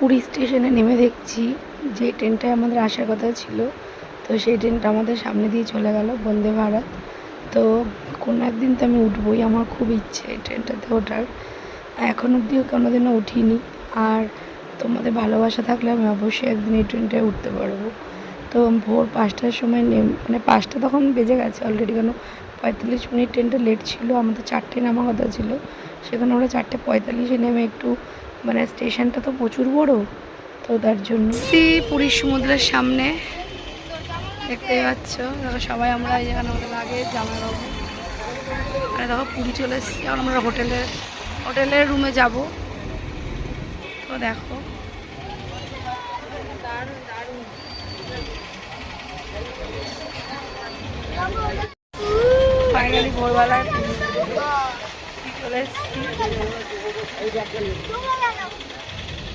পুরী স্টেশনে নেমে দেখছি যে ট্রেনটায় আমাদের আসার কথা ছিল, তো সেই ট্রেনটা আমাদের সামনে দিয়ে চলে গেল, বন্দে ভারত। তো কোনো একদিন তো আমি উঠবই, আমার খুব ইচ্ছে এই ট্রেনটাতে ওঠার। এখন অবধিও কোনোদিনও উঠিনি, আর তোমাদের ভালোবাসা থাকলে আমি অবশ্যই একদিন এই ট্রেনটায় উঠতে পারবো। তো ভোর 5টার সময় মানে 5টা তখন বেজে গেছে অলরেডি, কেন 45 মিনিট ট্রেনটা লেট ছিল। আমাদের 4টে নামার কথা ছিল, সেখানে আমরা 4:45-এ নেমে একটু মানে স্টেশনটা তো প্রচুর বড়, তো তার জন্য পুরীর সমুদ্রের সামনে দেখতেই পাচ্ছ। দেখো সবাই আমরা যেখানে আমাদের লাগে জামাইবাবু, মানে দেখো পুরী চলে এসেছি। আর আমরা হোটেলের রুমে যাব। তো দেখো ফাইনালি ভোরবেলায় চলে এসেছি।